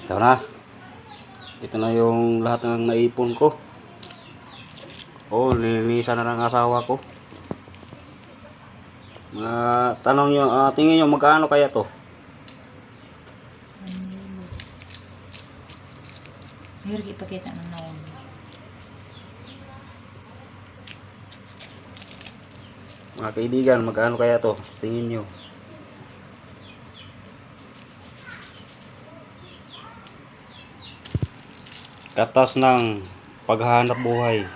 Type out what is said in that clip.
Ito na. Ito na yung lahat ng naipon ko. Oh, nilinisan na ng asawa ko. Tanong nyo, tingin nyo magkano kaya to? Meron ipakita ng naon. Mga kaibigan, magkano kaya to? Tingin nyo. Katas ng paghahanap buhay.